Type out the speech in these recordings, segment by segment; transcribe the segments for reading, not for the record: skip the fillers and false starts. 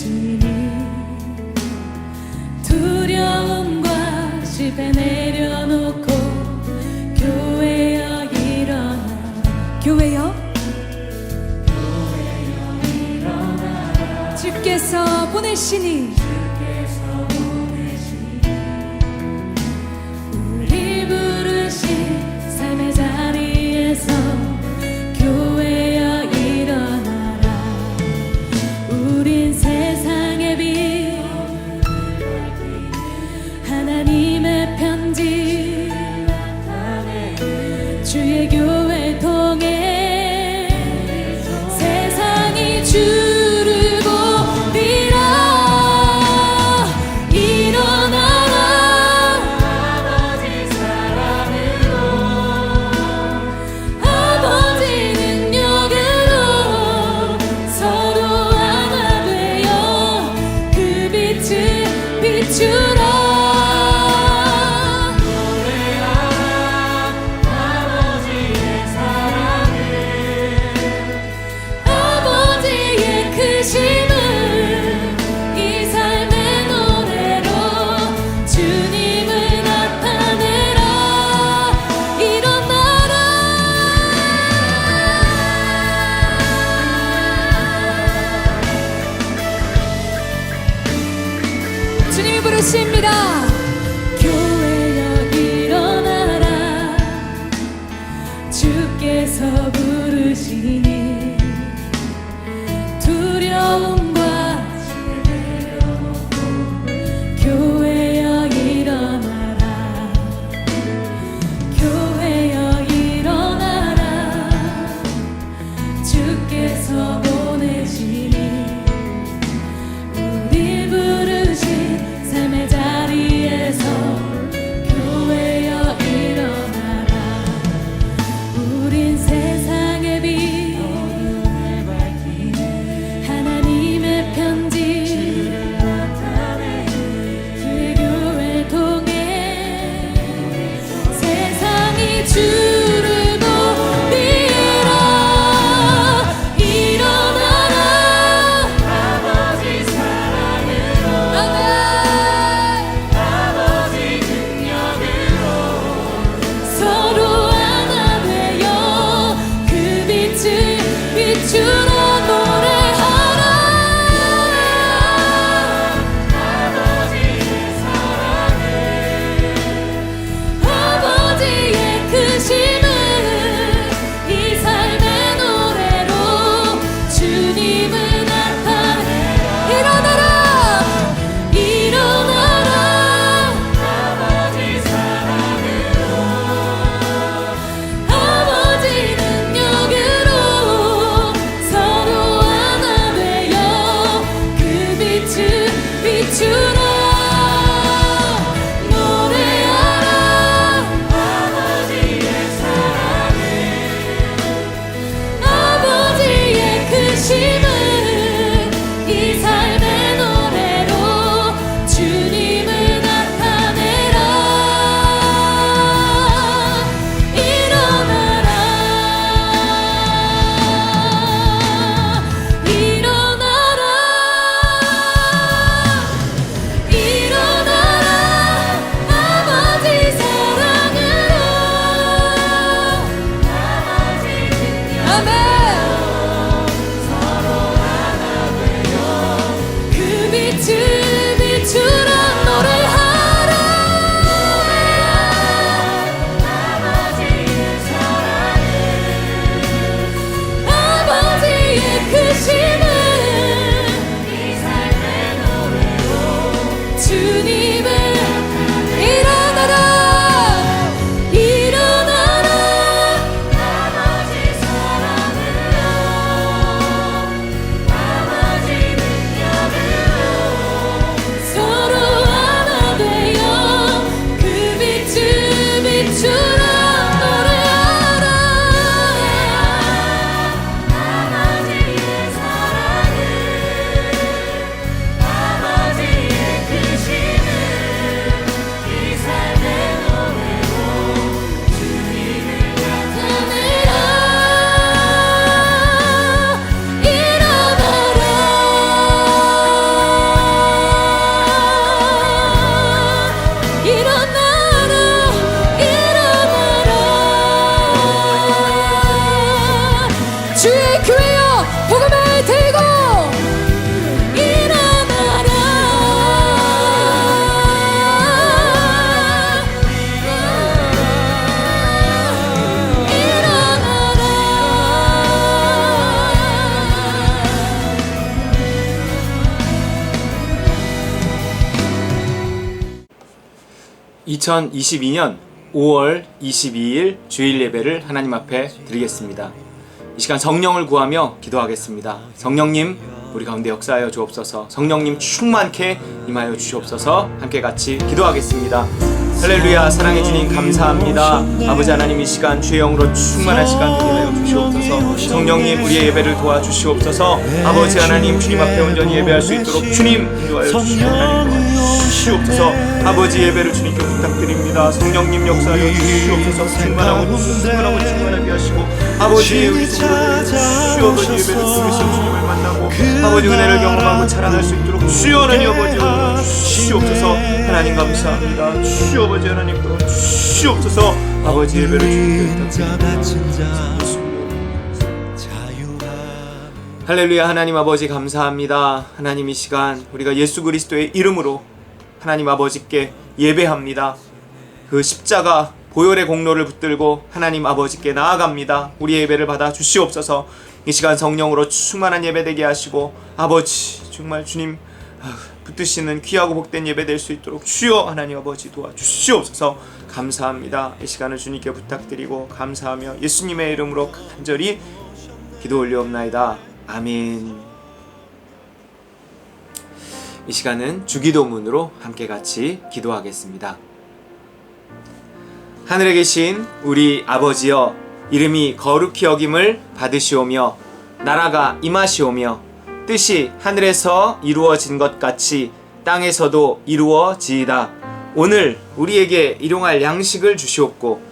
부르시니 두려움과 실패 내려놓고 교회여 일어나 교회여 일어나라 주께서 보내시니 우리 부르신 삶의 자리에서 교회여 일어나라 우린 세상의 빛 하나님의 편지 주의 교회 통해 세상이 주를 보리라 일어나라 아버지 사랑으로 아버지 능력으로 서로 하나 되어 그 빛을 비추라 이 삶의 노래로 주님을 나타내라 일어나라 주님이 부르십니다 교회여 일어나라 주께서 부르시니 두려움과 교회여 일어나라 교회여 일어나라 주께서 보내시니 우리 부르신 삶의 자리에서 교회여 일어나라 우린 세상의 빛 2022년 5월 22일 주일 예배를 하나님 앞에 드리겠습니다. 이 시간 성령을 구하며 기도하겠습니다. 성령님 우리 가운데 역사하여 주옵소서. 성령님 충만케 임하여 주시옵소서. 함께 같이 기도하겠습니다. 할렐루야. 사랑해 주님 감사합니다. 아버지 하나님 이 시간 주의 영으로 충만한 시간 되게 하여 주시옵소서. 성령님 우리의 예배를 도와주시옵소서. 아버지 하나님 주님 앞에 온전히 예배할 수 있도록 주님 인도하여 주시고 하나님 도와주시옵소서. 아버지 예배를 주님께 부탁드립니다. 성령님 역사하여 주시옵소서. 충만하게 하시고 아버지 우리 성도들 주여 아버지 예배를 통해서 주님을 만나고 아버지 은혜를 경험하고 자랑할 수 있도록 주여 하나님 아버지 주시옵소서. 하나님 감사합니다. 주여 아버지 하나님 주시옵소서. 아버지 예배를 주님께 부탁드립니다. 할렐루야. 하나님 아버지 감사합니다. 하나님 이 시간 우리가 예수 그리스도의 이름으로 하나님 아버지께 예배합니다. 그 십자가 보혈의 공로를 붙들고 하나님 아버지께 나아갑니다. 우리의 예배를 받아 주시옵소서. 이 시간 성령으로 충만한 예배 되게 하시고 아버지 정말 주님 붙드시는 귀하고 복된 예배 될 수 있도록 주여 하나님 아버지 도와주시옵소서. 감사합니다. 이 시간을 주님께 부탁드리고 감사하며 예수님의 이름으로 간절히 기도 올리옵나이다. 아멘. 이 시간은 주기도문으로 함께 같이 기도하겠습니다. 하늘에 계신 우리 아버지여, 이름이 거룩히 여김을 받으시오며 나라가 임하시오며 뜻이 하늘에서 이루어진 것 같이 땅에서도 이루어지이다. 오늘 우리에게 일용할 양식을 주시옵고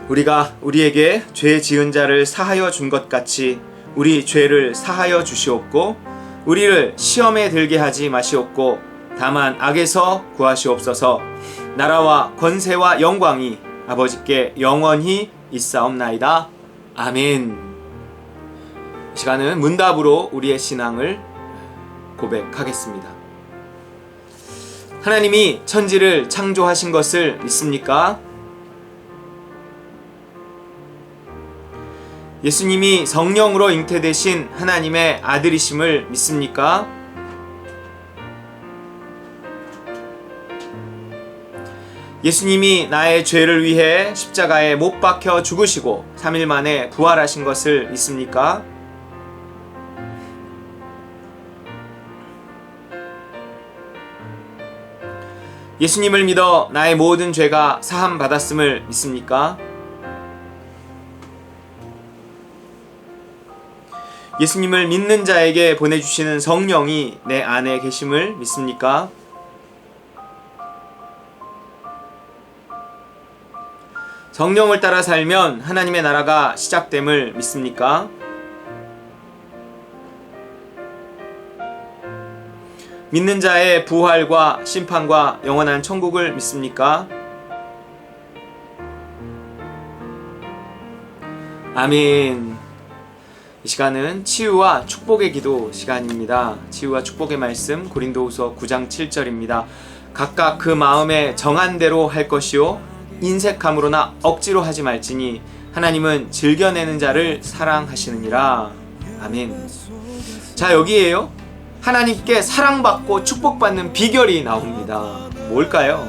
우리가 우리에게 죄 지은 자를 사하여 준 것 같이 우리 죄를 사하여 주시옵고 우리를 시험에 들게 하지 마시옵고 다만 악에서 구하시옵소서. 나라와 권세와 영광이 아버지께 영원히 있사옵나이다. 아멘. 이 시간은 문답으로 우리의 신앙을 고백하겠습니다. 하나님이 천지를 창조하신 것을 믿습니까? 예수님이 성령으로 잉태되신 하나님의 아들이심을 믿습니까? 예수님이 나의 죄를 위해 십자가에 못 박혀 죽으시고 3일 만에 부활하신 것을 믿습니까? 예수님을 믿어 나의 모든 죄가 사함 받았음을 믿습니까? 예수님을 믿는 자에게 보내주시는 성령이 내 안에 계심을 믿습니까? 성령을 따라 살면 하나님의 나라가 시작됨을 믿습니까? 믿는 자의 부활과 심판과 영원한 천국을 믿습니까? 아멘. 이 시간은 치유와 축복의 기도 시간입니다. 치유와 축복의 말씀 고린도후서 9장 7절입니다. 각각 그 마음에 정한 대로 할 것이요 인색함으로나 억지로 하지 말지니 하나님은 즐겨내는 자를 사랑하시느니라. 아멘. 자, 여기에요 하나님께 사랑받고 축복받는 비결이 나옵니다. 뭘까요?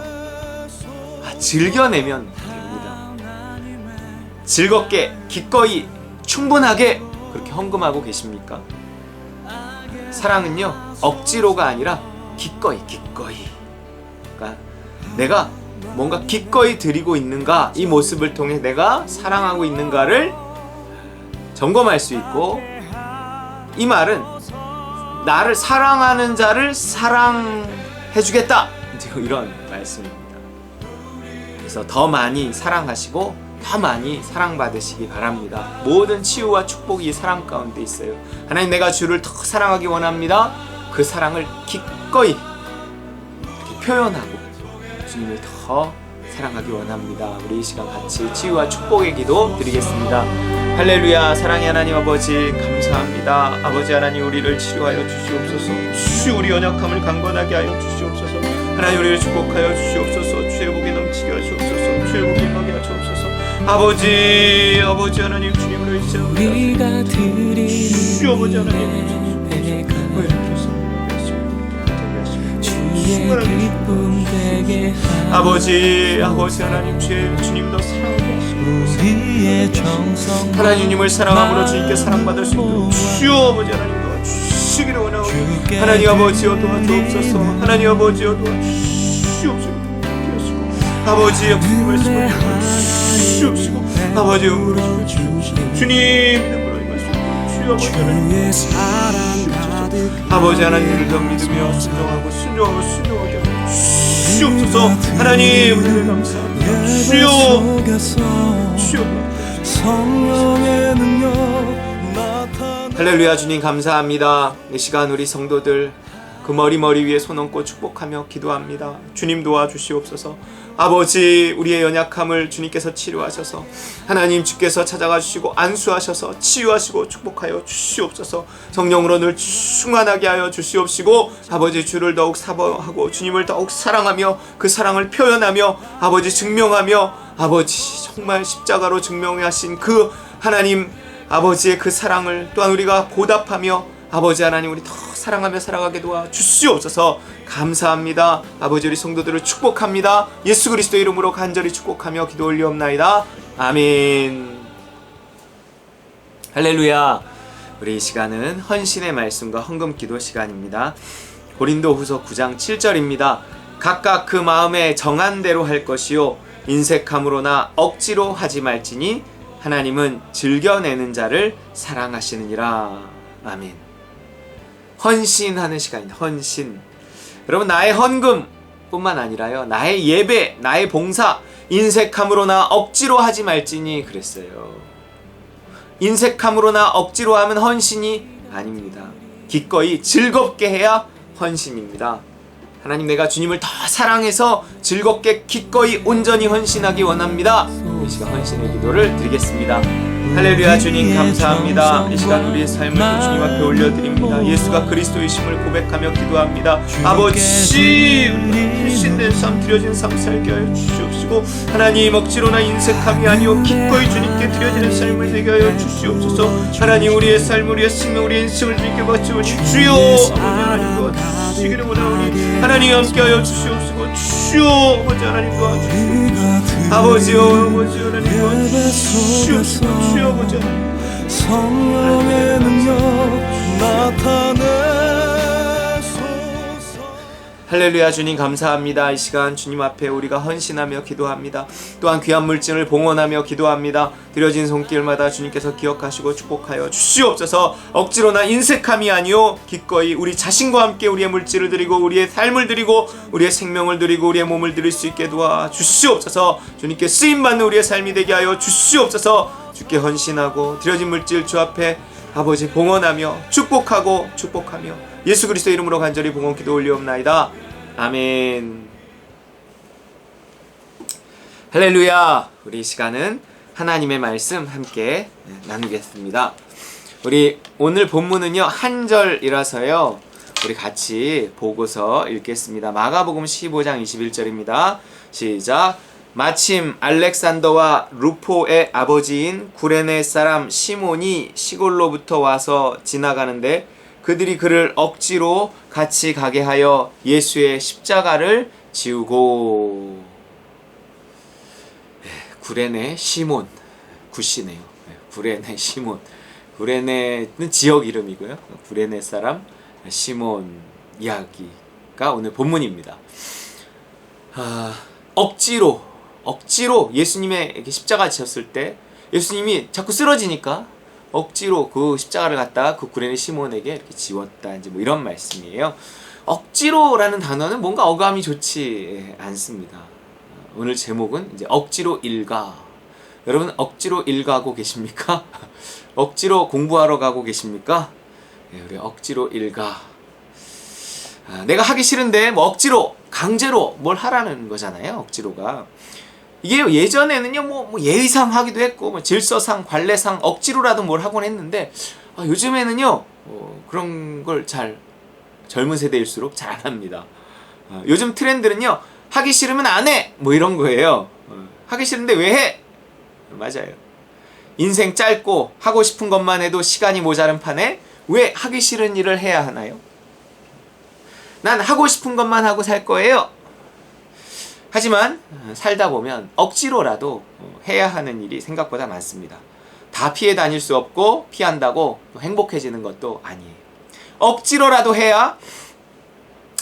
즐겨내면 됩니다. 즐겁게 기꺼이 충분하게 그렇게 헌금하고 계십니까? 사랑은요 억지로가 아니라 기꺼이 그러니까 내가 뭔가 기꺼이 드리고 있는가, 이 모습을 통해 내가 사랑하고 있는가를 점검할 수 있고, 이 말은 나를 사랑하는 자를 사랑해주겠다 이런 말씀입니다. 그래서 더 많이 사랑하시고 더 많이 사랑받으시기 바랍니다. 모든 치유와 축복이 사랑 가운데 있어요. 하나님, 내가 주를 더 사랑하기 원합니다. 그 사랑을 기꺼이 이렇게 표현하고 주님을 더 사랑하기 원합니다. 우리 이 시간 같이 치유와 축복의 기도 드리겠습니다. 할렐루야. 사랑의 하나님 아버지 감사합니다. 아버지 하나님, 우리를 치료하여 주시옵소서. 주 우리 연약함을 강건하게 하여 주시옵소서. 하나님, 우리를 축복하여 주시옵소서. 주의 복이 넘치게 하시옵소서. 주의 복이 임하게 하시옵소서. 아버지 하나님, 주님으로 이제옵나이다. 주 아버지 하나님, 주의 기쁨 되게 아버지 하나님 주님 더 사랑하게 하시고 하나님을 사랑함으로 주님께 사랑받을 수 있도록 주여 아버지 하나님 도와주시기를 원하오니 하나님 아버지여 도와주옵소서. 하나님 아버지여 도와주시옵소서. 아버지 역시 말씀을 주시옵시고 아버지 영으로 주시옵시고 주님 이름으로 주여 아버지 하나님 아버지 하나님을 더 믿으며 순종하게 주시옵소서. 하나님 은혜를 감사합니다. 주여 성령의 능력 할렐루야. 주님 감사합니다. 이 시간 우리 성도들 그 머리 위에 손 얹고 축복하며 기도합니다. 주님 도와주시옵소서. 아버지 우리의 연약함을 주님께서 치료하셔서 하나님 주께서 찾아가 주시고 안수하셔서 치유하시고 축복하여 주시옵소서. 성령으로 늘 충만하게 하여 주시옵시고 아버지 주를 더욱 사모하고 주님을 더욱 사랑하며 그 사랑을 표현하며 아버지 증명하며 아버지 정말 십자가로 증명하신 그 하나님 아버지의 그 사랑을 또한 우리가 보답하며 아버지 하나님 우리 더 사랑하며 살아가게 도와 주시옵소서. 감사합니다. 아버지 우리 성도들을 축복합니다. 예수 그리스도 이름으로 간절히 축복하며 기도 올리옵나이다. 아멘. 할렐루야. 우리 이 시간은 헌신의 말씀과 헌금 기도 시간입니다. 고린도후서 9장 7절입니다. 각각 그 마음에 정한 대로 할 것이요 인색함으로나 억지로 하지 말지니 하나님은 즐겨내는 자를 사랑하시느니라. 아멘. 헌신하는 시간입니다. 헌신. 여러분 나의 헌금 뿐만 아니라요 나의 예배, 나의 봉사 인색함으로나 억지로 하지 말지니 그랬어요. 인색함으로나 억지로 하면 헌신이 아닙니다. 기꺼이 즐겁게 해야 헌신입니다. 하나님 내가 주님을 더 사랑해서 즐겁게 기꺼이 온전히 헌신하기 원합니다. 이 시간 헌신의 기도를 드리겠습니다. 할렐루야. 주님 감사합니다. 이 시간 우리의 삶을 주님 앞에 올려드립니다. 예수가 그리스도이심을 고백하며 기도합니다. 아버지 헌신된 삶 드려진 삶 살게 하여 주시옵시고 하나님 억지로나 인색함이 아니오 기꺼이 주님께 드려지는 삶을 되게 하여 주시옵소서. 하나님 우리의 삶 우리의 생명 우리의 인생을 주님께 바치오니 주여 아버지 하나님 도와주시기를 원하오니 하나님 함께 하여 주시옵시고 주여 아버지 하나님 도와주시옵소서. 아버지여 아버지 하나님 도와주시옵소서. 주여 아버지 하나님 성령의 능력 나타내소서. 할렐루야. 주님 감사합니다. 이 시간 주님 앞에 우리가 헌신하며 기도합니다. 또한 귀한 물질을 봉헌하며 기도합니다. 드려진 손길마다 주님께서 기억하시고 축복하여 주시옵소서. 억지로나 인색함이 아니오 기꺼이 우리 자신과 함께 우리의 물질을 드리고 우리의 삶을 드리고 우리의 생명을 드리고 우리의 몸을 드릴 수 있게 도와 주시옵소서. 주님께 쓰임받는 우리의 삶이 되게 하여 주시옵소서. 주께 헌신하고 드려진 물질 주 앞에 아버지 봉헌하며 축복하며 예수 그리스도 이름으로 간절히 봉헌 기도 올리옵나이다. 아멘. 할렐루야. 우리 이 시간은 하나님의 말씀 함께 나누겠습니다. 우리 오늘 본문은요 한절이라서요 우리 같이 보고서 읽겠습니다. 마가복음 15장 21절입니다. 시작. 마침 알렉산더와 루포의 아버지인 구레네 사람 시몬이 시골로부터 와서 지나가는데 그들이 그를 억지로 같이 가게 하여 예수의 십자가를 지우고. 구레네 시몬 구시네요. 구레네 시몬. 구레네는 지역 이름이고요. 구레네 사람 시몬 이야기가 오늘 본문입니다. 억지로 예수님의 십자가 지었을 때 예수님이 자꾸 쓰러지니까 억지로 그 십자가를 갖다가 그 구레네 시몬에게 이렇게 지웠다. 이제 뭐 이런 말씀이에요. 억지로라는 단어는 뭔가 어감이 좋지 않습니다. 오늘 제목은 이제 억지로 일가. 여러분 억지로 일가고 계십니까? 억지로 공부하러 가고 계십니까? 네, 우리 억지로 일가. 내가 하기 싫은데 뭐 억지로 강제로 뭘 하라는 거잖아요. 억지로가. 이게 예전에는요 뭐 예의상 하기도 했고 뭐 질서상 관례상 억지로라도 뭘 하곤 했는데 요즘에는요 그런 걸 잘 젊은 세대일수록 잘 안 합니다. 요즘 트렌드는요 하기 싫으면 안 해 뭐 이런 거예요. 하기 싫은데 왜 해? 맞아요. 인생 짧고 하고 싶은 것만 해도 시간이 모자른 판에 왜 하기 싫은 일을 해야 하나요? 난 하고 싶은 것만 하고 살 거예요. 하지만 살다 보면 억지로라도 해야 하는 일이 생각보다 많습니다. 다 피해 다닐 수 없고 피한다고 행복해지는 것도 아니에요. 억지로라도 해야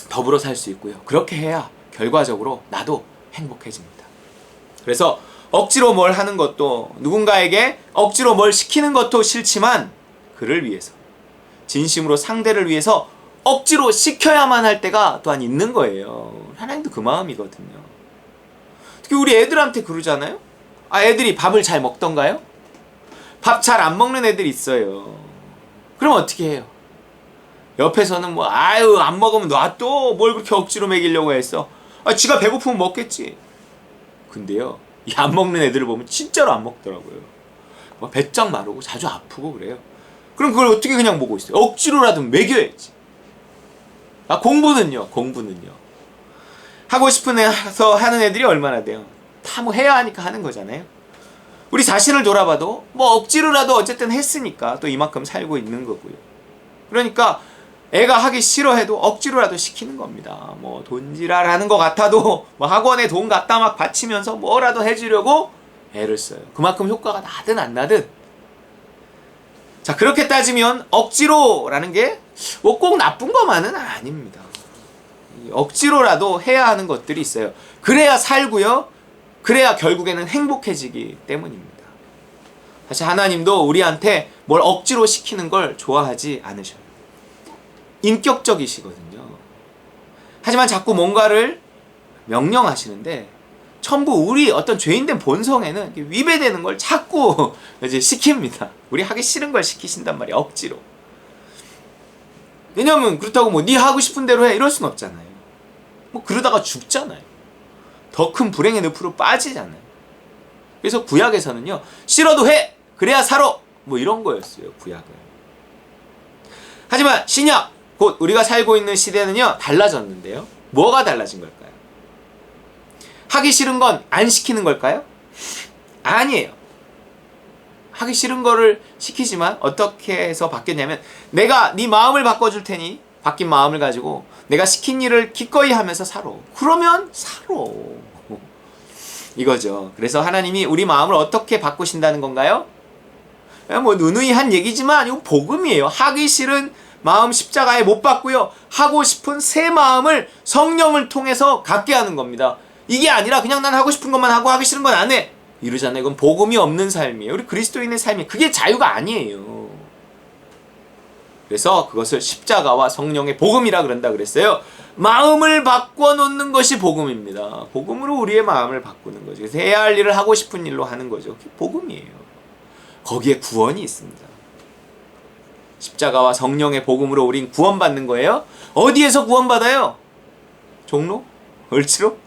더불어 살 수 있고요. 그렇게 해야 결과적으로 나도 행복해집니다. 그래서 억지로 뭘 하는 것도, 누군가에게 억지로 뭘 시키는 것도 싫지만 그를 위해서, 진심으로 상대를 위해서 억지로 시켜야만 할 때가 또한 있는 거예요. 하나님도 그 마음이거든요. 특히 우리 애들한테 그러잖아요. 애들이 밥을 잘 먹던가요? 밥 잘 안 먹는 애들이 있어요. 그럼 어떻게 해요? 옆에서는 안 먹으면 놔둬. 뭘 그렇게 억지로 먹이려고 했어. 지가 배고프면 먹겠지. 근데요, 이 안 먹는 애들을 보면 진짜로 안 먹더라고요. 배짱 마르고 자주 아프고 그래요. 그럼 그걸 어떻게 그냥 먹고 있어요? 억지로라도 먹여야지. 공부는요. 하고 싶어서 하는 애들이 얼마나 돼요? 다 해야 하니까 하는 거잖아요. 우리 자신을 돌아봐도 억지로라도 어쨌든 했으니까 또 이만큼 살고 있는 거고요. 그러니까 애가 하기 싫어해도 억지로라도 시키는 겁니다. 돈지랄하는 것 같아도 학원에 돈 갖다 막 바치면서 뭐라도 해주려고 애를 써요. 그만큼 효과가 나든 안 나든. 자, 그렇게 따지면 억지로라는 게 꼭 나쁜 것만은 아닙니다. 억지로라도 해야 하는 것들이 있어요. 그래야 살고요. 그래야 결국에는 행복해지기 때문입니다. 사실 하나님도 우리한테 뭘 억지로 시키는 걸 좋아하지 않으셔요. 인격적이시거든요. 하지만 자꾸 뭔가를 명령하시는데 전부 우리 어떤 죄인된 본성에는 위배되는 걸 자꾸 이제 시킵니다. 우리 하기 싫은 걸 시키신단 말이에요. 억지로. 왜냐면 그렇다고 네 하고 싶은 대로 해 이럴 순 없잖아요. 그러다가 죽잖아요. 더 큰 불행의 늪으로 빠지잖아요. 그래서 구약에서는요, 싫어도 해! 그래야 살아! 이런 거였어요, 구약은. 하지만 신약, 곧 우리가 살고 있는 시대는요, 달라졌는데요. 뭐가 달라진 걸까요? 하기 싫은 건 안 시키는 걸까요? 아니에요. 하기 싫은 거를 시키지만 어떻게 해서 바뀌었냐면, 내가 네 마음을 바꿔줄 테니 바뀐 마음을 가지고 내가 시킨 일을 기꺼이 하면서 살아. 그러면 살아. 이거죠. 그래서 하나님이 우리 마음을 어떻게 바꾸신다는 건가요? 누누이 한 얘기지만 이거 복음이에요. 하기 싫은 마음 십자가에 못 박고요. 하고 싶은 새 마음을 성령을 통해서 갖게 하는 겁니다. 이게 아니라 그냥 난 하고 싶은 것만 하고 하기 싫은 건 안 해. 이러잖아요. 이건 복음이 없는 삶이에요. 우리 그리스도인의 삶이 그게 자유가 아니에요. 그래서 그것을 십자가와 성령의 복음이라 그런다 그랬어요. 마음을 바꿔놓는 것이 복음입니다. 복음으로 우리의 마음을 바꾸는 거죠. 그래서 해야 할 일을 하고 싶은 일로 하는 거죠. 그게 복음이에요. 거기에 구원이 있습니다. 십자가와 성령의 복음으로 우린 구원받는 거예요. 어디에서 구원받아요? 종로? 을지로?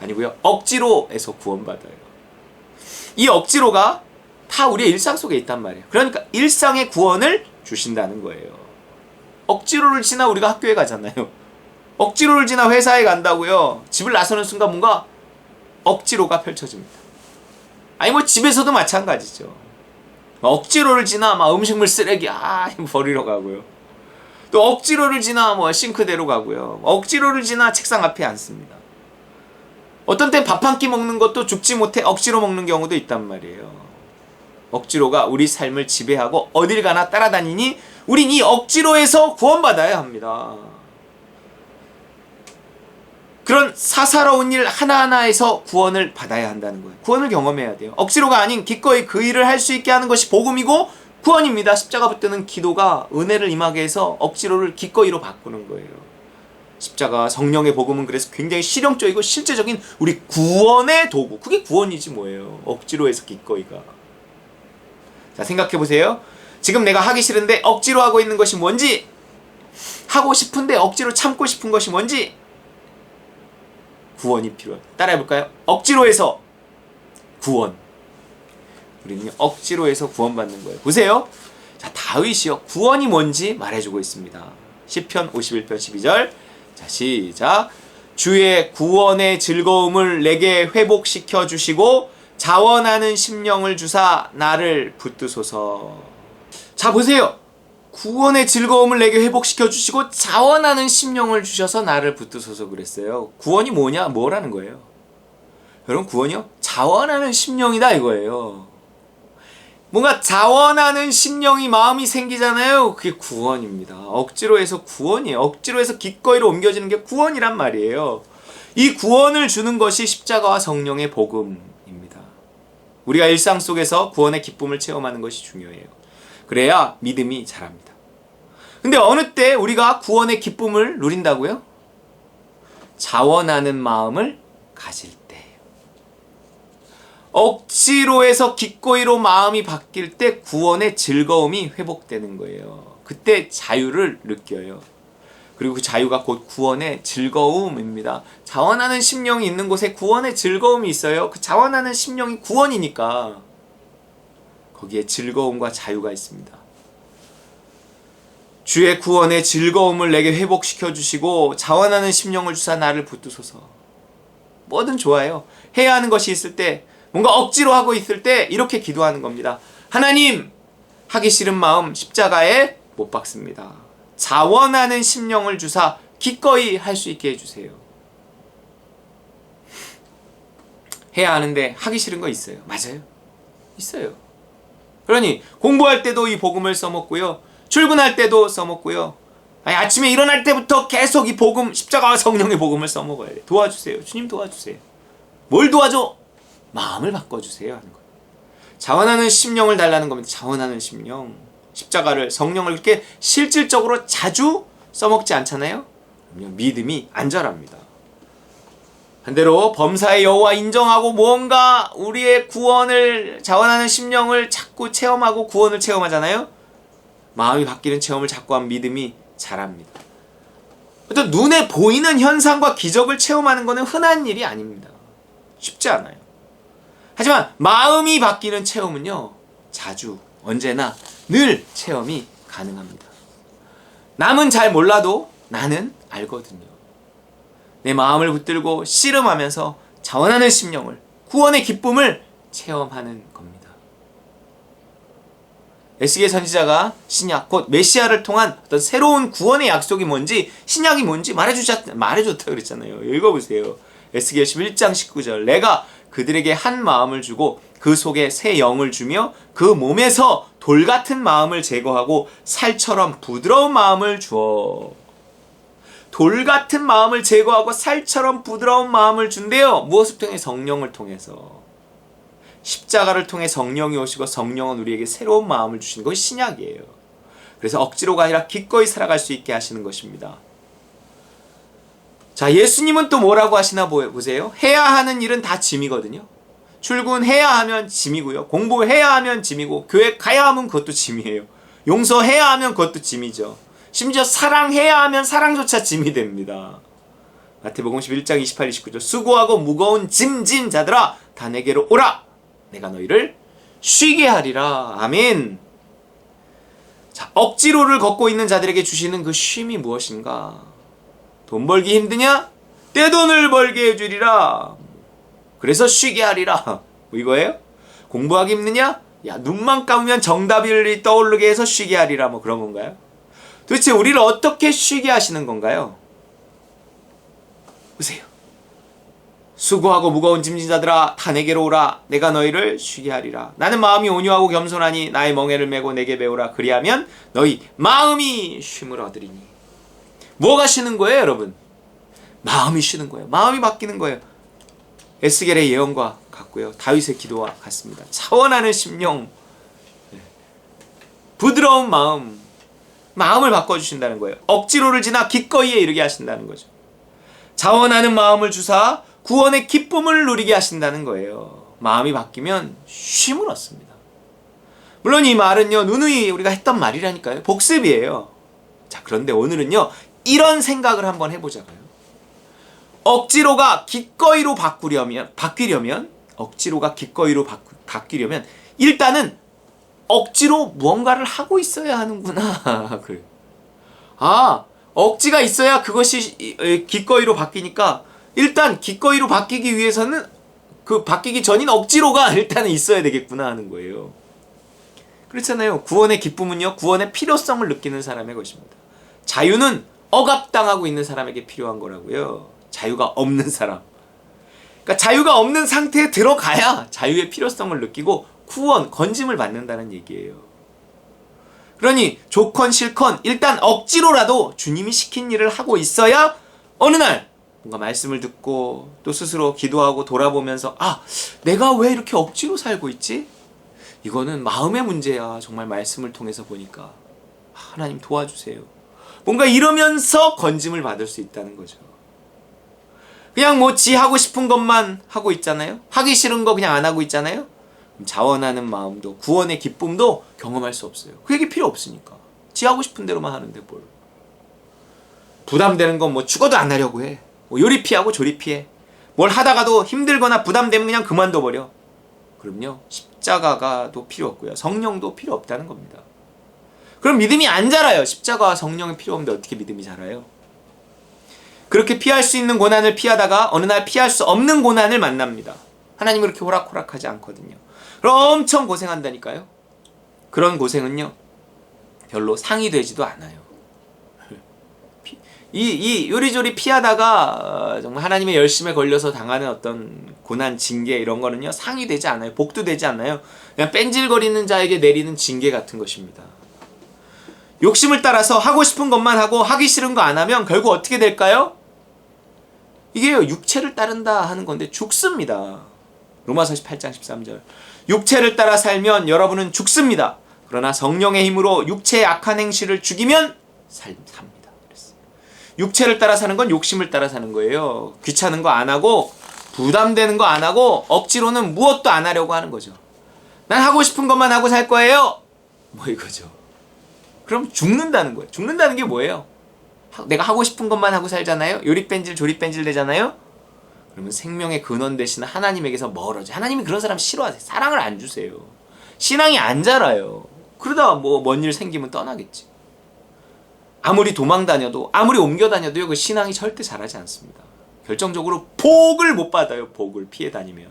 아니고요. 억지로에서 구원받아요. 이 억지로가 다 우리의 일상 속에 있단 말이에요. 그러니까 일상의 구원을 주신다는 거예요. 억지로를 지나 우리가 학교에 가잖아요. 억지로를 지나 회사에 간다고요. 집을 나서는 순간 뭔가 억지로가 펼쳐집니다. 아니 집에서도 마찬가지죠. 억지로를 지나 음식물 쓰레기 버리러 가고요. 또 억지로를 지나 싱크대로 가고요. 억지로를 지나 책상 앞에 앉습니다. 어떤 땐 밥 한 끼 먹는 것도 죽지 못해 억지로 먹는 경우도 있단 말이에요. 억지로가 우리 삶을 지배하고 어딜 가나 따라다니니 우린 이 억지로에서 구원받아야 합니다. 그런 사사로운 일 하나하나에서 구원을 받아야 한다는 거예요. 구원을 경험해야 돼요. 억지로가 아닌 기꺼이 그 일을 할 수 있게 하는 것이 복음이고 구원입니다. 십자가 붙드는 기도가 은혜를 임하게 해서 억지로를 기꺼이로 바꾸는 거예요. 십자가 성령의 복음은 그래서 굉장히 실용적이고 실제적인 우리 구원의 도구. 그게 구원이지 뭐예요. 억지로 해서 기꺼이가. 자, 생각해보세요. 지금 내가 하기 싫은데 억지로 하고 있는 것이 뭔지, 하고 싶은데 억지로 참고 싶은 것이 뭔지, 구원이 필요합니다. 따라해볼까요? 억지로 해서 구원. 우리는 억지로 해서 구원받는 거예요. 보세요. 자, 다윗이요. 구원이 뭔지 말해주고 있습니다. 시편 51편 12절. 자, 시작. 주의 구원의 즐거움을 내게 회복시켜 주시고 자원하는 심령을 주사 나를 붙드소서. 자, 보세요. 구원의 즐거움을 내게 회복시켜 주시고 자원하는 심령을 주셔서 나를 붙드소서 그랬어요. 구원이 뭐라는 거예요? 여러분, 구원이요? 자원하는 심령이다 이거예요. 뭔가 자원하는 심령이 마음이 생기잖아요. 그게 구원입니다. 억지로 해서 구원이에요. 억지로 해서 기꺼이로 옮겨지는 게 구원이란 말이에요. 이 구원을 주는 것이 십자가와 성령의 복음입니다. 우리가 일상 속에서 구원의 기쁨을 체험하는 것이 중요해요. 그래야 믿음이 자랍니다. 근데 어느 때 우리가 구원의 기쁨을 누린다고요? 자원하는 마음을 가질 때. 억지로 해서 기꺼이로 마음이 바뀔 때 구원의 즐거움이 회복되는 거예요. 그때 자유를 느껴요. 그리고 그 자유가 곧 구원의 즐거움입니다. 자원하는 심령이 있는 곳에 구원의 즐거움이 있어요. 그 자원하는 심령이 구원이니까 거기에 즐거움과 자유가 있습니다. 주의 구원의 즐거움을 내게 회복시켜 주시고 자원하는 심령을 주사 나를 붙드소서. 뭐든 좋아요. 해야 하는 것이 있을 때, 뭔가 억지로 하고 있을 때 이렇게 기도하는 겁니다. 하나님, 하기 싫은 마음 십자가에 못 박습니다. 자원하는 심령을 주사 기꺼이 할 수 있게 해주세요. 해야 하는데 하기 싫은 거 있어요. 맞아요. 있어요. 그러니 공부할 때도 이 복음을 써먹고요. 출근할 때도 써먹고요. 아침에 일어날 때부터 계속 이 복음, 십자가와 성령의 복음을 써먹어야 돼요. 도와주세요. 주님 도와주세요. 뭘 도와줘? 마음을 바꿔주세요 하는 거예요. 자원하는 심령을 달라는 겁니다. 자원하는 심령. 십자가를, 성령을 그렇게 실질적으로 자주 써먹지 않잖아요. 그러면 믿음이 안 자랍니다. 반대로 범사의 여호와 인정하고 무언가 우리의 구원을, 자원하는 심령을 자꾸 체험하고 구원을 체험하잖아요. 마음이 바뀌는 체험을 자꾸 한 믿음이 자랍니다. 어떤 눈에 보이는 현상과 기적을 체험하는 것은 흔한 일이 아닙니다. 쉽지 않아요. 하지만 마음이 바뀌는 체험은요, 자주, 언제나, 늘 체험이 가능합니다. 남은 잘 몰라도 나는 알거든요. 내 마음을 붙들고 씨름하면서 자원하는 심령을, 구원의 기쁨을 체험하는 겁니다. 에스겔 선지자가 신약, 곧 메시아를 통한 어떤 새로운 구원의 약속이 뭔지, 신약이 뭔지 말해줬다 그랬잖아요. 읽어보세요. 에스겔 11장 19절. 내가 그들에게 한 마음을 주고 그 속에 새 영을 주며 그 몸에서 돌 같은 마음을 제거하고 살처럼 부드러운 마음을 주어. 돌 같은 마음을 제거하고 살처럼 부드러운 마음을 준대요. 무엇을 통해? 성령을 통해서. 십자가를 통해 성령이 오시고 성령은 우리에게 새로운 마음을 주시는 것이 신약이에요. 그래서 억지로가 아니라 기꺼이 살아갈 수 있게 하시는 것입니다. 자, 예수님은 또 뭐라고 하시나 보세요. 해야 하는 일은 다 짐이거든요. 출근해야 하면 짐이고요. 공부해야 하면 짐이고, 교회 가야 하면 그것도 짐이에요. 용서해야 하면 그것도 짐이죠. 심지어 사랑해야 하면 사랑조차 짐이 됩니다. 마태복음 11장 28, 29절. 수고하고 무거운 짐진 자들아 다 내게로 오라. 내가 너희를 쉬게 하리라. 아멘. 자, 억지로를 걷고 있는 자들에게 주시는 그 쉼이 무엇인가? 돈 벌기 힘드냐? 떼돈을 벌게 해주리라. 그래서 쉬게 하리라. 뭐 이거예요? 공부하기 힘드냐? 야, 눈만 감으면 정답이 떠오르게 해서 쉬게 하리라. 뭐 그런 건가요? 도대체 우리를 어떻게 쉬게 하시는 건가요? 보세요. 수고하고 무거운 짐진 자들아 다 내게로 오라. 내가 너희를 쉬게 하리라. 나는 마음이 온유하고 겸손하니 나의 멍에를 메고 내게 배우라. 그리하면 너희 마음이 쉼을 얻으리니. 뭐가 쉬는 거예요, 여러분? 마음이 쉬는 거예요. 마음이 바뀌는 거예요. 에스겔의 예언과 같고요. 다윗의 기도와 같습니다. 자원하는 심령, 부드러운 마음, 마음을 바꿔주신다는 거예요. 억지로를 지나 기꺼이에 이르게 하신다는 거죠. 자원하는 마음을 주사 구원의 기쁨을 누리게 하신다는 거예요. 마음이 바뀌면 쉼을 얻습니다. 물론 이 말은요, 누누이 우리가 했던 말이라니까요. 복습이에요. 자, 그런데 오늘은요, 이런 생각을 한번 해보자고요. 억지로가 기꺼이로 바뀌려면 억지로가 기꺼이로 바뀌려면 일단은 억지로 무언가를 하고 있어야 하는구나. 그래요. 아, 억지가 있어야 그것이 기꺼이로 바뀌니까 일단 기꺼이로 바뀌기 위해서는 그 바뀌기 전인 억지로가 일단은 있어야 되겠구나 하는 거예요. 그렇잖아요. 구원의 기쁨은요, 구원의 필요성을 느끼는 사람의 것입니다. 자유는 억압당하고 있는 사람에게 필요한 거라고요. 자유가 없는 사람. 그러니까 자유가 없는 상태에 들어가야 자유의 필요성을 느끼고 구원, 건짐을 받는다는 얘기예요. 그러니 좋건 싫건 일단 억지로라도 주님이 시킨 일을 하고 있어야 어느 날 뭔가 말씀을 듣고 또 스스로 기도하고 돌아보면서 아, 내가 왜 이렇게 억지로 살고 있지? 이거는 마음의 문제야. 정말 말씀을 통해서 보니까 하나님 도와주세요. 뭔가 이러면서 건짐을 받을 수 있다는 거죠. 그냥 뭐 지 하고 싶은 것만 하고 있잖아요. 하기 싫은 거 그냥 안 하고 있잖아요. 자원하는 마음도 구원의 기쁨도 경험할 수 없어요. 그 얘기 필요 없으니까. 지 하고 싶은 대로만 하는데 뭘. 부담되는 건 뭐 죽어도 안 하려고 해. 뭐 요리 피하고 조리 피해. 뭘 하다가도 힘들거나 부담되면 그냥 그만둬버려. 그럼요, 십자가가도 필요 없고요. 성령도 필요 없다는 겁니다. 그럼 믿음이 안 자라요. 십자가와 성령이 필요 없는데 어떻게 믿음이 자라요? 그렇게 피할 수 있는 고난을 피하다가 어느 날 피할 수 없는 고난을 만납니다. 하나님은 그렇게 호락호락하지 않거든요. 그럼 엄청 고생한다니까요. 그런 고생은요, 별로 상이 되지도 않아요. 이 요리조리 피하다가 정말 하나님의 열심에 걸려서 당하는 어떤 고난, 징계 이런 거는요, 상이 되지 않아요. 복도 되지 않아요. 그냥 뺀질거리는 자에게 내리는 징계 같은 것입니다. 욕심을 따라서 하고 싶은 것만 하고 하기 싫은 거 안 하면 결국 어떻게 될까요? 이게요, 육체를 따른다 하는 건데 죽습니다. 로마서 8장 13절. 육체를 따라 살면 여러분은 죽습니다. 그러나 성령의 힘으로 육체의 악한 행실을 죽이면 삽니다. 그랬어요. 육체를 따라 사는 건 욕심을 따라 사는 거예요. 귀찮은 거 안 하고 부담되는 거 안 하고 억지로는 무엇도 안 하려고 하는 거죠. 난 하고 싶은 것만 하고 살 거예요. 뭐 이거죠. 그럼 죽는다는 거예요. 죽는다는 게 뭐예요? 내가 하고 싶은 것만 하고 살잖아요. 요리뺀질 조리뺀질 되잖아요. 그러면 생명의 근원 되신 하나님에게서 멀어져. 하나님이 그런 사람 싫어하세요. 사랑을 안 주세요. 신앙이 안 자라요. 그러다가 뭐 뭔 일 생기면 떠나겠지. 아무리 도망 다녀도 아무리 옮겨 다녀도요, 그 신앙이 절대 자라지 않습니다. 결정적으로 복을 못 받아요. 복을 피해 다니면.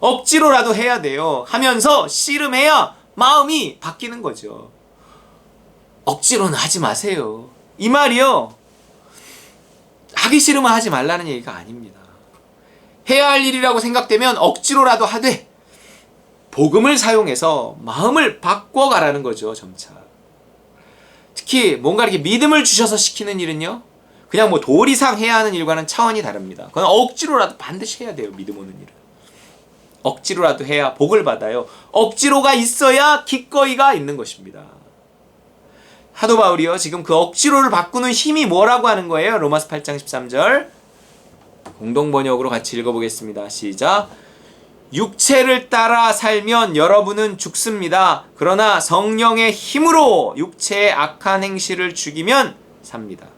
억지로라도 해야 돼요. 하면서 씨름해야 마음이 바뀌는 거죠. 억지로는 하지 마세요. 이 말이요, 하기 싫으면 하지 말라는 얘기가 아닙니다. 해야 할 일이라고 생각되면 억지로라도 하되 복음을 사용해서 마음을 바꿔가라는 거죠. 점차. 특히 뭔가 이렇게 믿음을 주셔서 시키는 일은요, 그냥 뭐 도리상 해야 하는 일과는 차원이 다릅니다. 그건 억지로라도 반드시 해야 돼요. 믿음 오는 일은 억지로라도 해야 복을 받아요. 억지로가 있어야 기꺼이가 있는 것입니다. 사도 바울이요, 지금 그 억지로를 바꾸는 힘이 뭐라고 하는 거예요? 로마서 8장 13절 공동번역으로 같이 읽어보겠습니다. 시작. 육체를 따라 살면 여러분은 죽습니다. 그러나 성령의 힘으로 육체의 악한 행실을 죽이면 삽니다.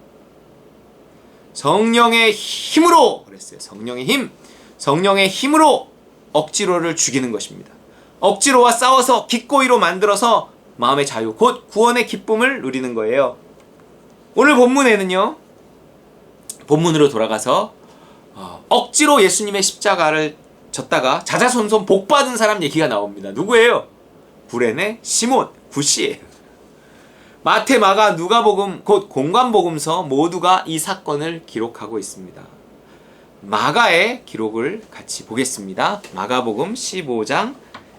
성령의 힘으로 그랬어요. 성령의 힘. 성령의 힘으로 억지로를 죽이는 것입니다. 억지로와 싸워서 기꺼이로 만들어서 마음의 자유, 곧 구원의 기쁨을 누리는 거예요. 오늘 본문에는요, 본문으로 돌아가서 억지로 예수님의 십자가를 졌다가 자자손손 복받은 사람 얘기가 나옵니다. 누구예요? 구레네 시몬, 구씨예요. 마태, 마가, 누가복음, 곧 공관복음서 모두가 이 사건을 기록하고 있습니다. 마가의 기록을 같이 보겠습니다. 마가복음 15장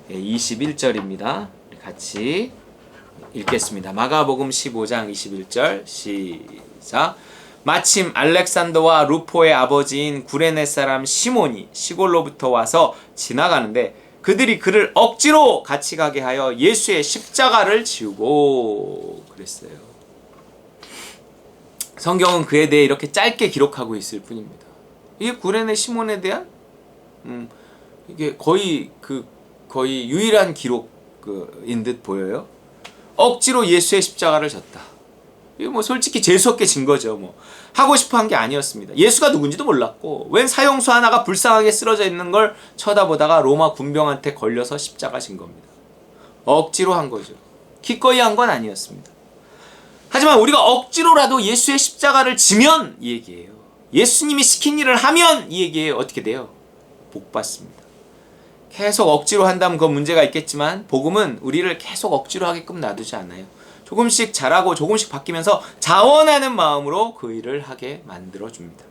21절입니다. 같이 읽겠습니다. 마가복음 15장 21절 시작. 마침 알렉산더와 루포의 아버지인 구레네 사람 시몬이 시골로부터 와서 지나가는데 그들이 그를 억지로 같이 가게 하여 예수의 십자가를 지우고 그랬어요. 성경은 그에 대해 이렇게 짧게 기록하고 있을 뿐입니다. 이게 구레네 시몬에 대한 이게 거의 유일한 기록인 듯 보여요. 억지로 예수의 십자가를 졌다. 이거 뭐 솔직히 재수없게 진 거죠. 뭐 하고 싶어 한 게 아니었습니다. 예수가 누군지도 몰랐고 웬 사형수 하나가 불쌍하게 쓰러져 있는 걸 쳐다보다가 로마 군병한테 걸려서 십자가 진 겁니다. 억지로 한 거죠. 기꺼이 한 건 아니었습니다. 하지만 우리가 억지로라도 예수의 십자가를 지면 이 얘기예요. 예수님이 시킨 일을 하면 이 얘기예요. 어떻게 돼요? 복 받습니다. 계속 억지로 한다면 그건 문제가 있겠지만 복음은 우리를 계속 억지로 하게끔 놔두지 않아요. 조금씩 자라고 조금씩 바뀌면서 자원하는 마음으로 그 일을 하게 만들어줍니다.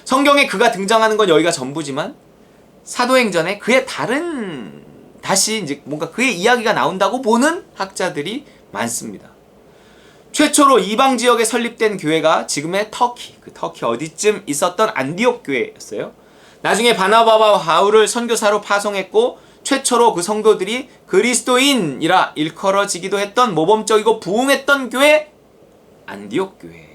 성경에 그가 등장하는 건 여기가 전부지만 사도행전에 그의 다시 이제 뭔가 그의 이야기가 나온다고 보는 학자들이 많습니다. 최초로 이방 지역에 설립된 교회가 지금의 터키, 그 터키 어디쯤 있었던 안디옥 교회였어요. 나중에 바나바와 바울을 선교사로 파송했고 최초로 그 성도들이 그리스도인이라 일컬어지기도 했던 모범적이고 부흥했던 교회 안디옥 교회.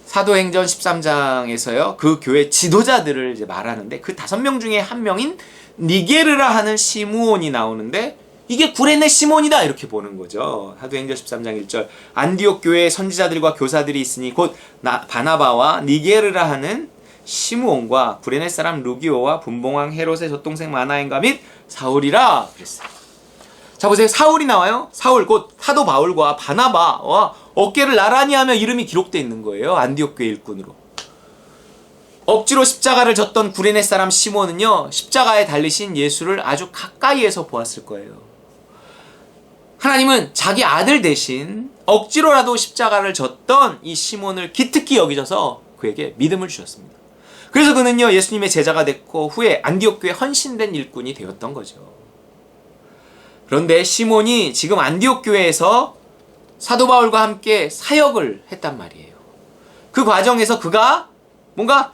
사도행전 13장에서요 그 교회 지도자들을 이제 말하는데 그 5명 중에 한 명인 니게르라 하는 시므온이 나오는데 이게 구레네 시몬이다 이렇게 보는 거죠. 사도행전 13장 1절 안디옥 교회에 선지자들과 교사들이 있으니 곧 바나바와 니게르라 하는 시므온과 구레네 사람 루기오와 분봉왕 헤롯의 젖동생 마나엔과 및 사울이라 그랬어요. 자 보세요. 사울이 나와요. 사울 곧 사도 바울과 바나바와 어깨를 나란히 하며 이름이 기록되어 있는 거예요. 안디옥 교회 일꾼으로. 억지로 십자가를 졌던 구레네 사람 시몬은요 십자가에 달리신 예수를 아주 가까이에서 보았을 거예요. 하나님은 자기 아들 대신 억지로라도 십자가를 졌던 이 시몬을 기특히 여기셔서 그에게 믿음을 주셨습니다. 그래서 그는요 예수님의 제자가 됐고 후에 안디옥 교회 헌신된 일꾼이 되었던 거죠. 그런데 시몬이 지금 안디옥 교회에서 사도 바울과 함께 사역을 했단 말이에요. 그 과정에서 그가 뭔가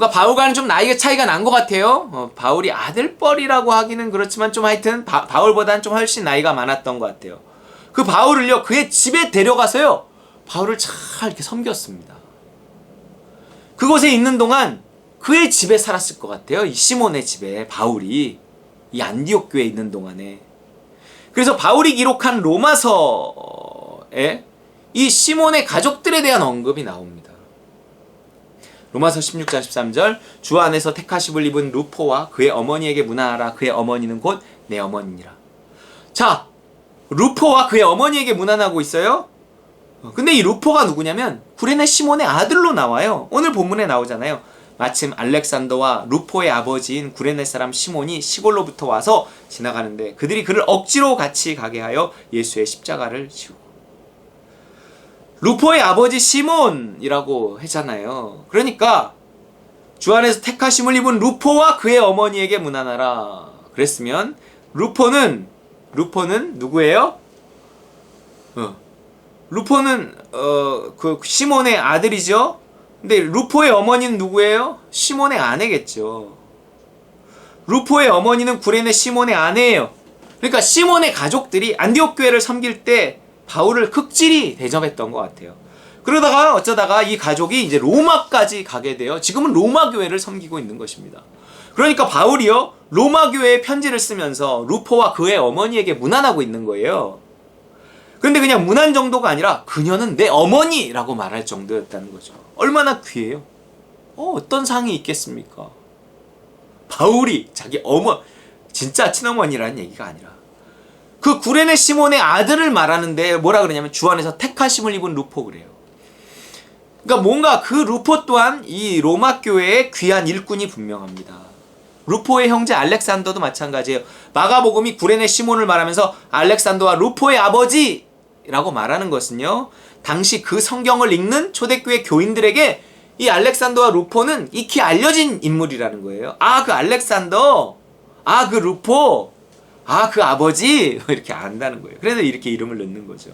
바울과는 좀 나이가 차이가 난 것 같아요. 바울이 아들뻘이라고 하기는 그렇지만 좀 하여튼 바울보다는 좀 훨씬 나이가 많았던 것 같아요. 그 바울을요 그의 집에 데려가서요 바울을 잘 이렇게 섬겼습니다. 그곳에 있는 동안 그의 집에 살았을 것 같아요. 이 시몬의 집에 바울이 이 안디옥 교회에 있는 동안에. 그래서 바울이 기록한 로마서에 이 시몬의 가족들에 대한 언급이 나옵니다. 로마서 16장 13절 주 안에서 택하심을 입은 루포와 그의 어머니에게 문안하라. 그의 어머니는 곧 내 어머니니라. 자, 루포와 그의 어머니에게 문안하고 있어요. 근데 이 루포가 누구냐면 구레네 시몬의 아들로 나와요. 오늘 본문에 나오잖아요. 마침 알렉산더와 루포의 아버지인 구레네 사람 시몬이 시골로부터 와서 지나가는데 그들이 그를 억지로 같이 가게 하여 예수의 십자가를 지우고. 루포의 아버지 시몬이라고 했잖아요. 그러니까 주 안에서 택하심을 입은 루포와 그의 어머니에게 문안하라. 그랬으면 루포는 누구예요? 루포는 그 시몬의 아들이죠. 근데 루포의 어머니는 누구예요? 시몬의 아내겠죠. 루포의 어머니는 구레네 시몬의 아내예요. 그러니까 시몬의 가족들이 안디옥 교회를 섬길 때 바울을 극진히 대접했던 것 같아요. 그러다가 어쩌다가 이 가족이 이제 로마까지 가게 돼요. 지금은 로마 교회를 섬기고 있는 것입니다. 그러니까 바울이요 로마 교회에 편지를 쓰면서 루포와 그의 어머니에게 문안하고 있는 거예요. 근데 그냥 문안 정도가 아니라 그녀는 내 어머니라고 말할 정도였다는 거죠. 얼마나 귀해요. 어떤 상이 있겠습니까? 바울이 자기 진짜 친어머니라는 얘기가 아니라 그 구레네 시몬의 아들을 말하는데 뭐라 그러냐면 주 안에서 택하심을 입은 루포 그래요. 그러니까 뭔가 그 루포 또한 이 로마 교회의 귀한 일꾼이 분명합니다. 루포의 형제 알렉산더도 마찬가지예요. 마가복음이 구레네 시몬을 말하면서 알렉산더와 루포의 아버지라고 말하는 것은요. 당시 그 성경을 읽는 초대교회 교인들에게 이 알렉산더와 루포는 익히 알려진 인물이라는 거예요. 아, 그 알렉산더, 아, 그 루포, 아, 그 아버지 이렇게 안다는 거예요. 그래서 이렇게 이름을 넣는 거죠.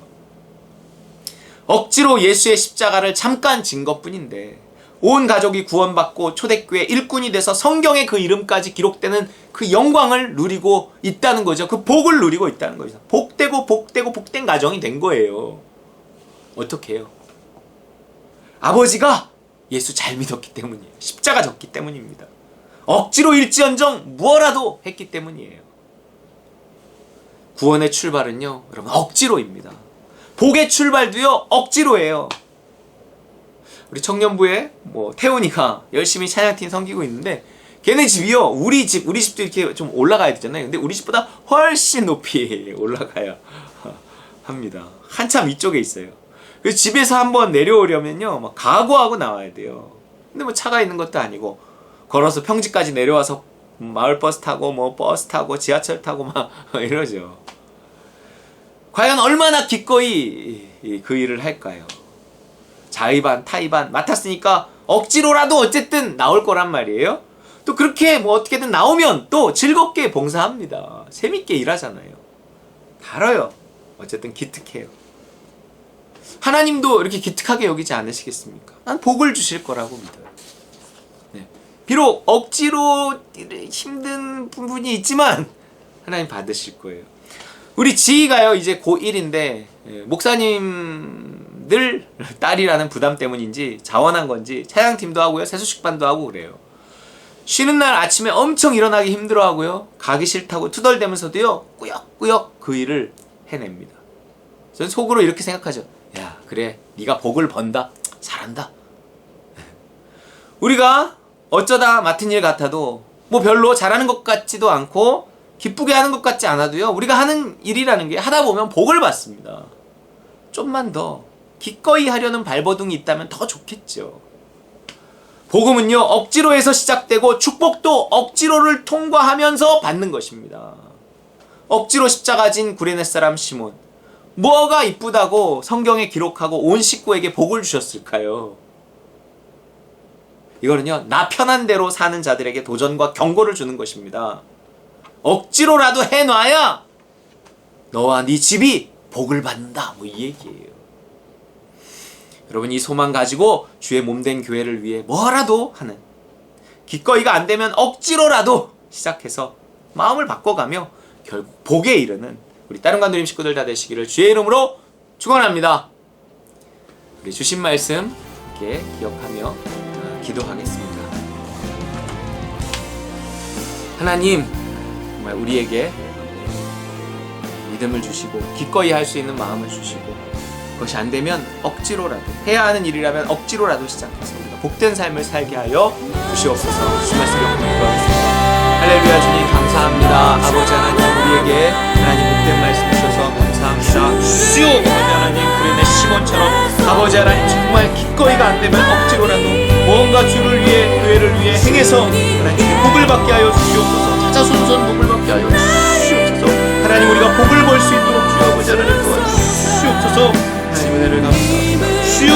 억지로 예수의 십자가를 잠깐 진 것뿐인데 온 가족이 구원받고 초대교회 일꾼이 돼서 성경에 그 이름까지 기록되는 그 영광을 누리고 있다는 거죠. 그 복을 누리고 있다는 거죠. 복된 가정이 된 거예요. 어떻게 해요? 아버지가 예수 잘 믿었기 때문이에요. 십자가 졌기 때문입니다. 억지로 일지언정 무엇라도 했기 때문이에요. 구원의 출발은요, 여러분 억지로입니다. 복의 출발도요 억지로예요. 우리 청년부에 태훈이가 열심히 찬양팀 섬기고 있는데 걔네 집이요 우리 집도 이렇게 좀 올라가야 되잖아요. 근데 우리 집보다 훨씬 높이 올라가야 합니다. 한참 이쪽에 있어요. 그래서 집에서 한번 내려오려면요 막 각오하고 나와야 돼요. 근데 차가 있는 것도 아니고 걸어서 평지까지 내려와서 마을버스 타고 뭐 버스 타고 지하철 타고 막 이러죠. 과연 얼마나 기꺼이 그 일을 할까요? 자의반 타의반 맡았으니까 억지로라도 어쨌든 나올 거란 말이에요. 또 그렇게 뭐 어떻게든 나오면 또 즐겁게 봉사합니다. 재밌게 일하잖아요. 달아요. 어쨌든 기특해요. 하나님도 이렇게 기특하게 여기지 않으시겠습니까? 난 복을 주실 거라고 믿어요. 네. 비록 억지로 힘든 부분이 있지만 하나님 받으실 거예요. 우리 지희가요 이제 고1인데 목사님들 딸이라는 부담 때문인지 자원한 건지 차양팀도 하고요 세수식반도 하고 그래요. 쉬는 날 아침에 엄청 일어나기 힘들어하고요 가기 싫다고 투덜대면서도요 꾸역꾸역 그 일을 해냅니다. 저는 속으로 이렇게 생각하죠. 야 그래 네가 복을 번다. 잘한다. 우리가 어쩌다 맡은 일 같아도 뭐 별로 잘하는 것 같지도 않고 기쁘게 하는 것 같지 않아도요 우리가 하는 일이라는 게 하다 보면 복을 받습니다. 좀만 더 기꺼이 하려는 발버둥이 있다면 더 좋겠죠. 복음은요 억지로 해서 시작되고 축복도 억지로를 통과하면서 받는 것입니다. 억지로 십자가 진 구레네 사람 시몬, 뭐가 이쁘다고 성경에 기록하고 온 식구에게 복을 주셨을까요? 이거는요 나 편한 대로 사는 자들에게 도전과 경고를 주는 것입니다. 억지로라도 해놔야 너와 네 집이 복을 받는다, 뭐 이 얘기예요. 여러분 이 소망 가지고 주의 몸된 교회를 위해 뭐라도 하는, 기꺼이가 안 되면 억지로라도 시작해서 마음을 바꿔가며 결국 복에 이르는 우리 다른 관두림 식구들 다 되시기를 주의 이름으로 축원합니다. 우리 주신 말씀 이렇게 기억하며 기도하겠습니다. 하나님 정말 우리에게 믿음을 주시고 기꺼이 할 수 있는 마음을 주시고 그것이 안 되면 억지로라도 해야 하는 일이라면 억지로라도 시작해서 우리가 복된 삶을 살게 하여 주시옵소서. 주신 말씀 기도하겠습니다. 할렐루야. 주님 감사합니다. 아버지 하나님 우리에게 하나님 복된 말씀 주셔서 감사합니다. 주여 아버지 하나님 구레네 시몬처럼 아버지 하나님 정말 기꺼이가 안 되면 억지로라도 무언가 주를 위해 교회를 위해 행해서 하나님 복을 받게 하여 주시옵소서. 찾아손손 복을 받게 하여 주시옵소서. 하나님 우리가 복을 볼 수 있도록 주여 아버지 하나님 도와주시옵소서. 하나님 은혜를 감사합니다. 주여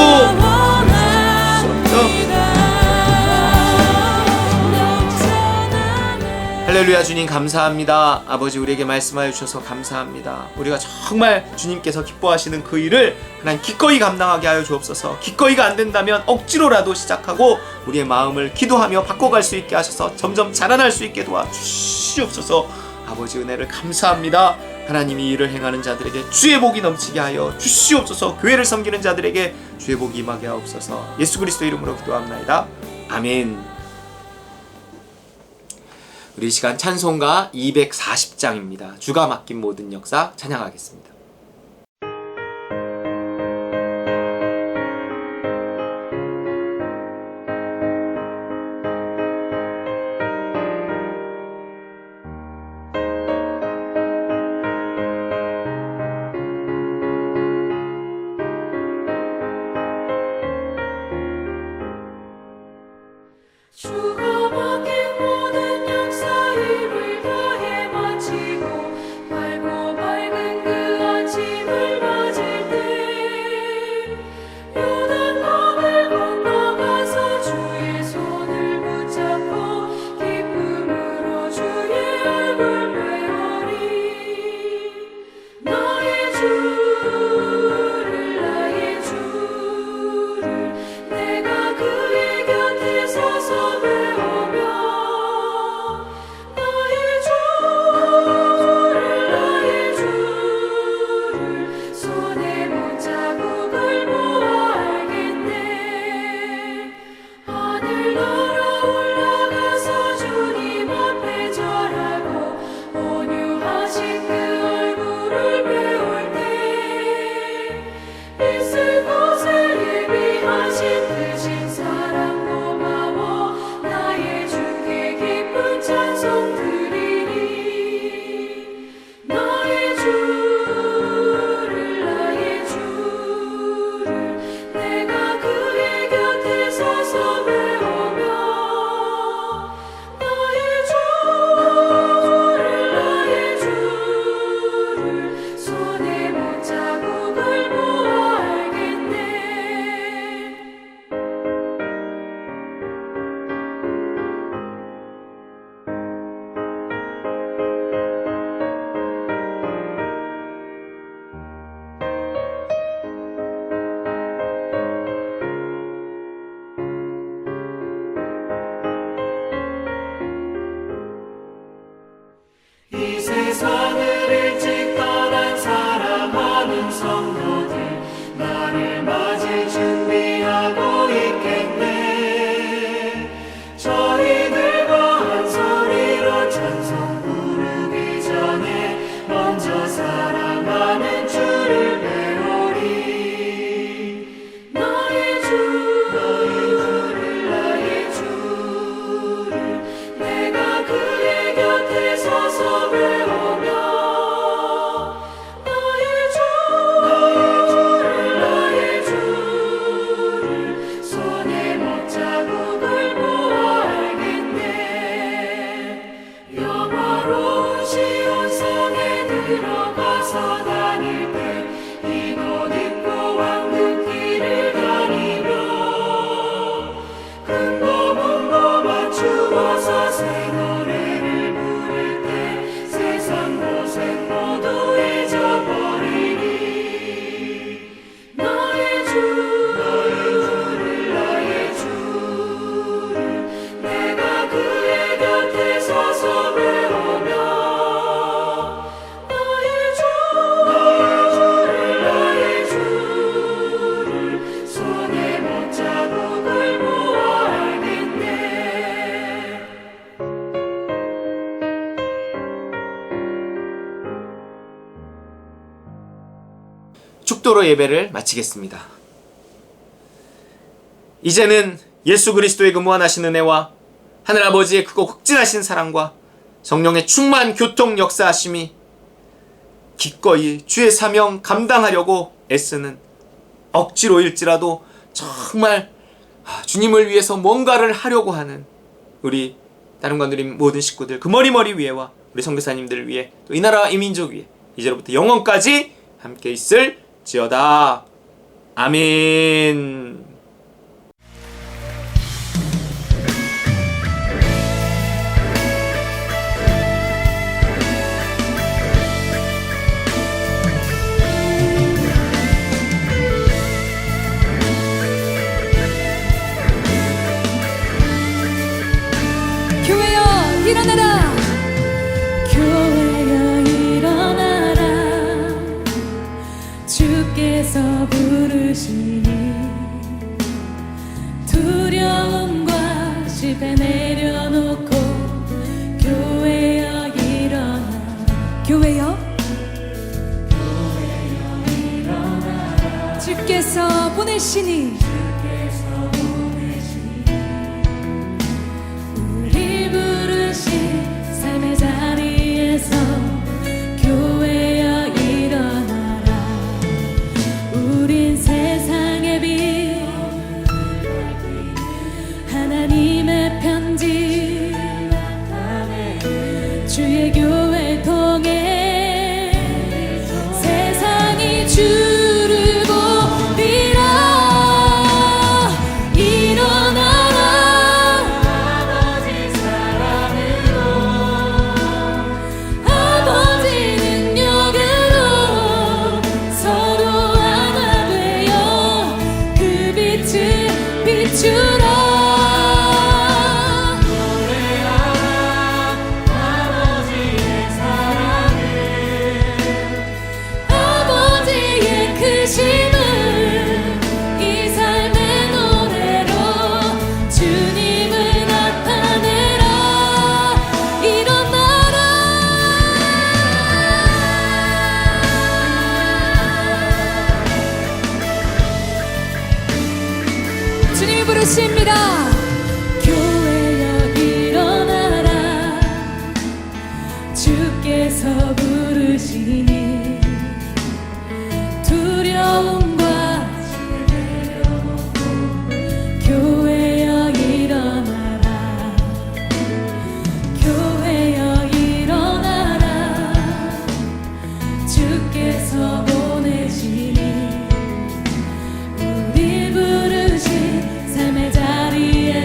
할렐루야. 주님 감사합니다. 아버지 우리에게 말씀하여 주셔서 감사합니다. 우리가 정말 주님께서 기뻐하시는 그 일을 하나님 기꺼이 감당하게 하여 주옵소서. 기꺼이가 안 된다면 억지로라도 시작하고 우리의 마음을 기도하며 바꿔갈 수 있게 하셔서 점점 자라날 수 있게 도와주시옵소서. 아버지 은혜를 감사합니다. 하나님이 일을 행하는 자들에게 주의 복이 넘치게 하여 주시옵소서. 교회를 섬기는 자들에게 주의 복이 임하게 하옵소서. 예수 그리스도 이름으로 기도합나이다. 아멘. 우리 시간 찬송가 240장입니다. 주가 맡긴 모든 역사 찬양하겠습니다. 주가 맡긴 모든 역사 힘을 다해 마치고 밝고 밝은 그 아침을 맞을 때 요단강을 건너가서 주의 손을 붙잡고 기쁨으로 주의 얼굴 뵈오리. 나의 주를 나의 주를 내가 그의 곁에 서서 기도로 예배를 마치겠습니다. 이제는 예수 그리스도의 그 무한하신 은혜와 하늘아버지의 크고 극진하신 사랑과 성령의 충만 교통 역사하심이 기꺼이 주의 사명 감당하려고 애쓰는 억지로일지라도 정말 주님을 위해서 뭔가를 하려고 하는 우리 다름과 누림 모든 식구들 그 머리머리 위에와 우리 선교사님들을 위해 또 이 나라와 이 민족 위에 이제로부터 영원까지 함께 있을지어다. 아멘. 교회여 일어나라 교회여 일어나라 주께서 부르시니 두려움과 실패 내려놓고 교회여 일어나라 교회여 일어나라 주께서 보내시니 우리 부르신 삶의 자리에서 교회여 일어나라 우린 세상의 빛 하나님의 편지 주의 교회 통해 세상이 주를 보리라 일어나라 아버지 사랑으로 아버지 능력으로 서로 하나 되어 그 빛을 비추라 아버지의 크심을 이 삶의 노래로 주님을 나타내라 일어나라 주님이 부르십니다 교회여 일어나라 주께서 부르시니 두려움과 교회여 일어나라 교회여 일어나라 주께서 보내시니 우리 부르신 삶의 자리에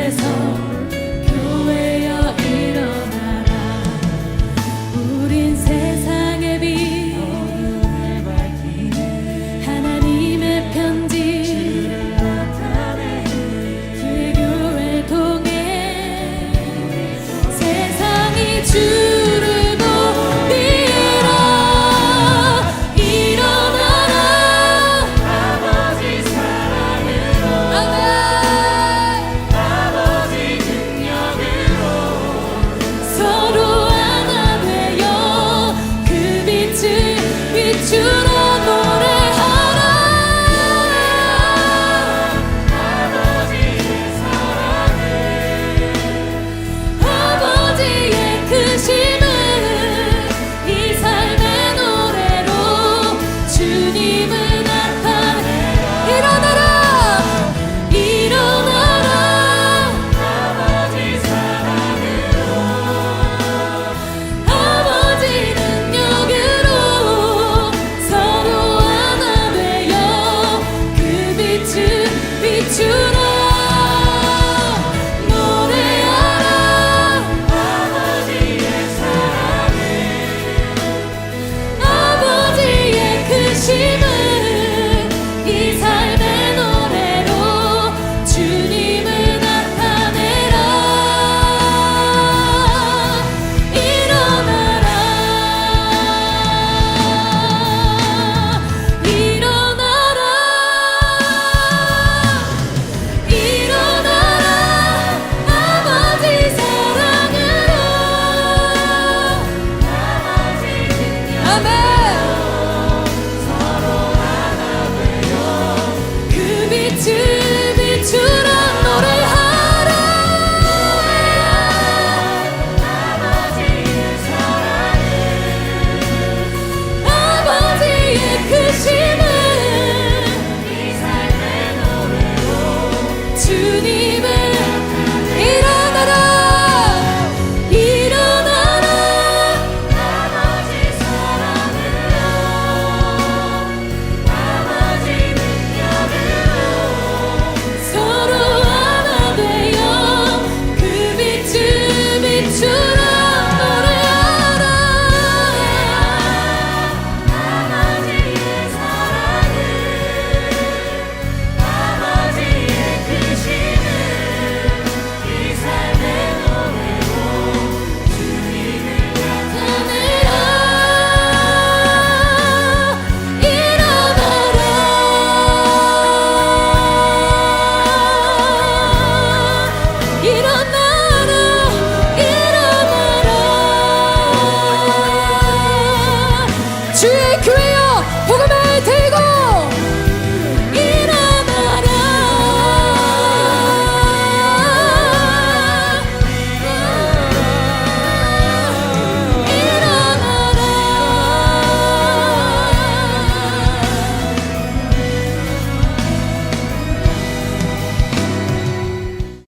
주의 교회